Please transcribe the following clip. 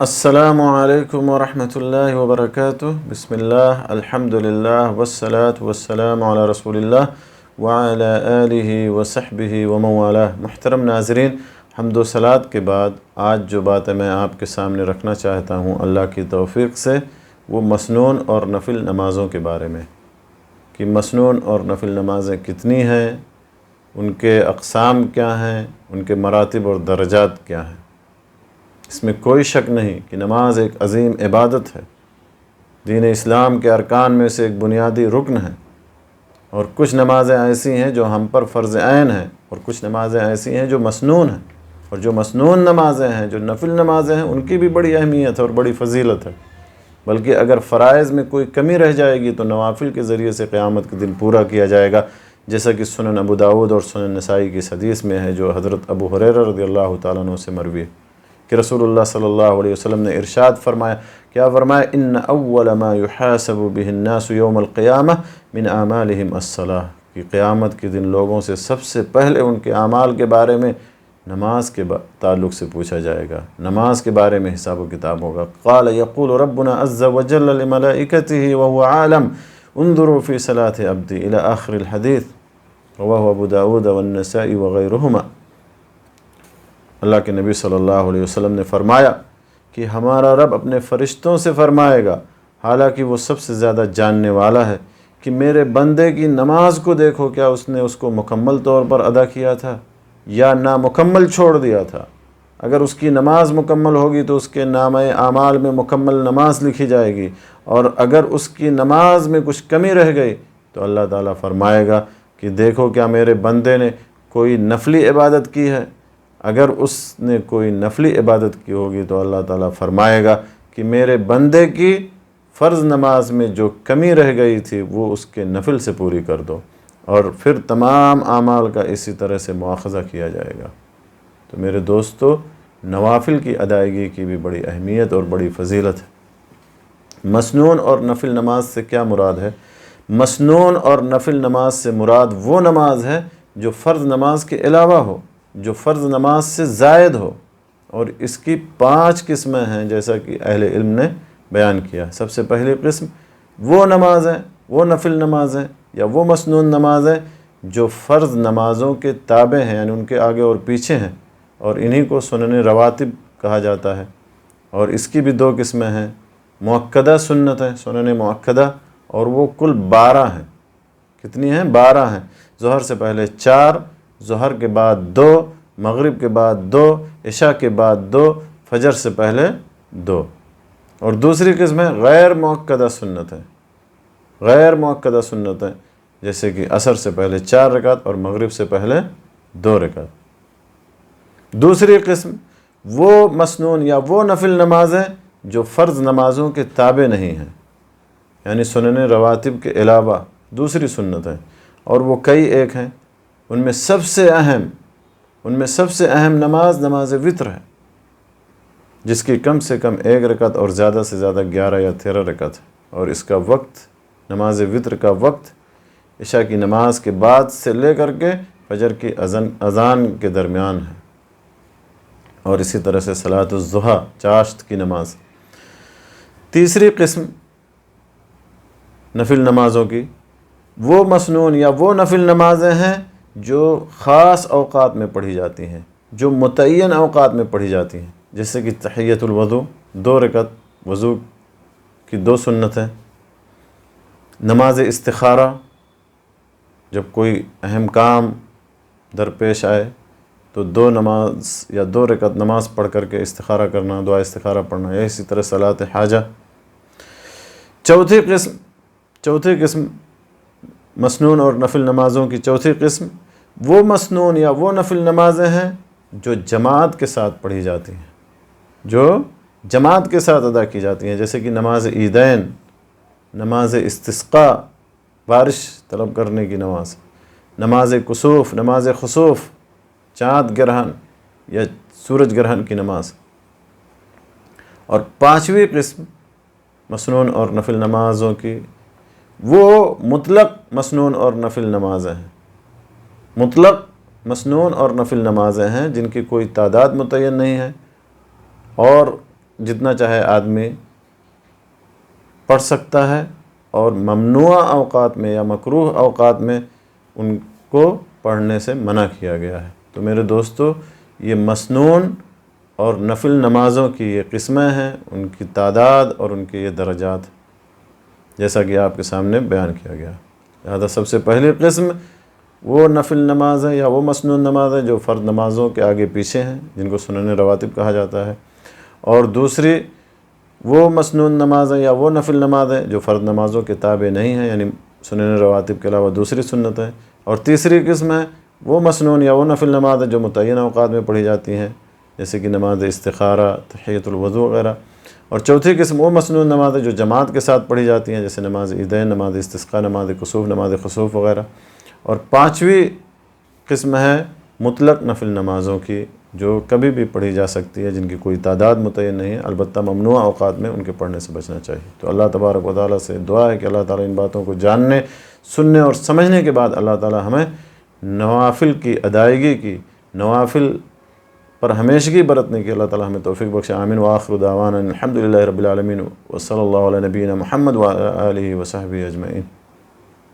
السلام علیکم ورحمۃ اللہ وبرکاتہ۔ بسم اللہ، الحمد للہ والصلاة والسلام علی رسول اللہ وعلی آلہ وصحبہ ومن والہ۔ محترم ناظرین، حمد و صلوات کے بعد آج جو باتیں میں آپ کے سامنے رکھنا چاہتا ہوں اللہ کی توفیق سے، وہ مسنون اور نفل نمازوں کے بارے میں کہ مسنون اور نفل نمازیں کتنی ہیں، ان کے اقسام کیا ہیں، ان کے مراتب اور درجات کیا ہیں۔ اس میں کوئی شک نہیں کہ نماز ایک عظیم عبادت ہے، دین اسلام کے ارکان میں سے ایک بنیادی رکن ہے، اور کچھ نمازیں ایسی ہیں جو ہم پر فرض عین ہیں، اور کچھ نمازیں ایسی ہیں جو مسنون ہیں، اور جو مسنون نمازیں ہیں، جو نفل نمازیں ہیں، ان کی بھی بڑی اہمیت ہے اور بڑی فضیلت ہے۔ بلکہ اگر فرائض میں کوئی کمی رہ جائے گی تو نوافل کے ذریعے سے قیامت کے دن پورا کیا جائے گا، جیسا کہ سنن ابو داؤد اور سنن نسائی کی حدیث میں ہے، جو حضرت ابو ہریرہ رضی اللہ تعالیٰ عنہ سے مروی ہے کہ رسول اللہ صلی اللہ علیہ وسلم نے ارشاد فرمایا، کیا فرمایا؟ ان اول ما يحاسب به الناس يوم القیامہ من اعمالهم الصلاۃ، کہ قیامت کے دن لوگوں سے سب سے پہلے ان کے اعمال کے بارے میں نماز کے تعلق سے پوچھا جائے گا، نماز کے بارے میں حساب و کتاب ہوگا۔ قال يقول ربنا عز وجل لملائکته وهو عالم انظروا في صلاة عبدي الى آخر الحدیث، رواه ابو داود والنسائی وغیرہما۔ اللہ کے نبی صلی اللہ علیہ وسلم نے فرمایا کہ ہمارا رب اپنے فرشتوں سے فرمائے گا، حالانکہ وہ سب سے زیادہ جاننے والا ہے، کہ میرے بندے کی نماز کو دیکھو، کیا اس نے اس کو مکمل طور پر ادا کیا تھا یا نامکمل چھوڑ دیا تھا۔ اگر اس کی نماز مکمل ہوگی تو اس کے نامہ اعمال میں مکمل نماز لکھی جائے گی، اور اگر اس کی نماز میں کچھ کمی رہ گئی تو اللہ تعالیٰ فرمائے گا کہ دیکھو کیا میرے بندے نے کوئی نفلی عبادت کی ہے۔ اگر اس نے کوئی نفلی عبادت کی ہوگی تو اللہ تعالیٰ فرمائے گا کہ میرے بندے کی فرض نماز میں جو کمی رہ گئی تھی وہ اس کے نفل سے پوری کر دو، اور پھر تمام اعمال کا اسی طرح سے مواخذہ کیا جائے گا۔ تو میرے دوستو، نوافل کی ادائیگی کی بھی بڑی اہمیت اور بڑی فضیلت ہے۔ مسنون اور نفل نماز سے کیا مراد ہے؟ مسنون اور نفل نماز سے مراد وہ نماز ہے جو فرض نماز کے علاوہ ہو، جو فرض نماز سے زائد ہو، اور اس کی 5 قسمیں ہیں جیسا کہ اہل علم نے بیان کیا۔ سب سے پہلی قسم وہ نماز ہے، وہ نفل نماز ہے یا وہ مسنون نماز ہے جو فرض نمازوں کے تابع ہیں، یعنی ان کے آگے اور پیچھے ہیں، اور انہی کو سنن رواتب کہا جاتا ہے۔ اور اس کی بھی 2 قسمیں ہیں، مؤکدہ سنت ہے، سنن مؤکدہ، اور وہ کل 12 ہیں۔ کتنی ہیں؟ 12 ہیں۔ ظہر سے پہلے 4، ظہر کے بعد 2، مغرب کے بعد 2، عشاء کے بعد 2، فجر سے پہلے 2۔ اور دوسری قسم ہے غیر مؤکدہ سنت ہے، غیر مؤکدہ سنت ہے، جیسے کہ عصر سے پہلے 4 رکعت اور مغرب سے پہلے 2 رکعت۔ دوسری قسم وہ مسنون یا وہ نفل نماز ہے جو فرض نمازوں کے تابع نہیں ہیں، یعنی سنن رواتب کے علاوہ دوسری سنت ہے، اور وہ کئی ایک ہیں۔ ان میں سب سے اہم نماز وطر ہے، جس کی کم سے کم 1 رکعت اور زیادہ سے زیادہ 11 یا 13 رکعت ہے، اور اس کا وقت، نماز وطر کا وقت عشاء کی نماز کے بعد سے لے کر کے فجر کی اذان کے درمیان ہے۔ اور اسی طرح سے صلاۃ الضحیٰ، چاشت کی نماز۔ تیسری قسم نفل نمازوں کی، وہ مسنون یا وہ نفل نمازیں ہیں جو خاص اوقات میں پڑھی جاتی ہیں، جو متعین اوقات میں پڑھی جاتی ہیں، جیسے کہ تحیۃ الوضو، 2 رکعت وضو کی 2 سنتیں، نماز استخارہ، جب کوئی اہم کام درپیش آئے تو 2 نماز یا 2 رکعت نماز پڑھ کر کے استخارہ کرنا، دعا استخارہ پڑھنا، یا اسی طرح صلاۃ حاجہ۔ چوتھی قسم مسنون اور نفل نمازوں کی چوتھی قسم وہ مسنون یا وہ نفل نمازیں ہیں جو جماعت کے ساتھ پڑھی جاتی ہیں، جو جماعت کے ساتھ ادا کی جاتی ہیں، جیسے کہ نماز عیدین، نماز استسقاء، بارش طلب کرنے کی نماز، نماز کسوف، نماز خسوف، چاند گرہن یا سورج گرہن کی نماز۔ اور 5ویں قسم مسنون اور نفل نمازوں کی وہ مطلق مسنون اور نفل نمازیں ہیں، مطلق مسنون اور نفل نمازیں ہیں جن کی کوئی تعداد متعین نہیں ہے، اور جتنا چاہے آدمی پڑھ سکتا ہے، اور ممنوع اوقات میں یا مکروہ اوقات میں ان کو پڑھنے سے منع کیا گیا ہے۔ تو میرے دوستو، یہ مسنون اور نفل نمازوں کی یہ قسمیں ہیں، ان کی تعداد اور ان کے یہ درجات، جیسا کہ آپ کے سامنے بیان کیا گیا۔ لہذا سب سے پہلی قسم وہ نفل نماز ہے یا وہ مسنون نماز ہے جو فرض نمازوں کے آگے پیچھے ہیں، جن کو سنن رواتب کہا جاتا ہے، اور دوسری وہ مسنون نماز ہے یا وہ نفل نماز ہے جو فرض نمازوں کے تابع نہیں ہے، یعنی سنن رواتب کے علاوہ دوسری سنت ہے، اور تیسری قسم ہے وہ مسنون یا وہ نفل نماز ہے جو متعینہ اوقات میں پڑھی جاتی ہیں، جیسے کہ نماز استخارہ، تحیۃ الوضو وغیرہ، اور چوتھی قسم وہ مسنون نماز ہے جو جماعت کے ساتھ پڑھی جاتی ہیں، جیسے نماز عیدین، نماز استسقاء، نماز کسوف، نماز خسوف وغیرہ، اور پانچویں قسم ہے مطلق نفل نمازوں کی جو کبھی بھی پڑھی جا سکتی ہے، جن کی کوئی تعداد متعین نہیں ہے، البتہ ممنوع اوقات میں ان کے پڑھنے سے بچنا چاہیے۔ تو اللہ تبارک و تعالیٰ سے دعا ہے کہ اللہ تعالیٰ ان باتوں کو جاننے، سننے اور سمجھنے کے بعد اللہ تعالیٰ ہمیں نوافل کی ادائیگی کی، نوافل پر ہمیشگی برتنے کی اللہ تعالیٰ ہمیں توفیق بخشے۔ آمین۔ وآخر دعوانا الحمدللہ رب العالمین، وصلی اللہ علی نبینا محمد وعلی آلہ وصحبہ اجمعین۔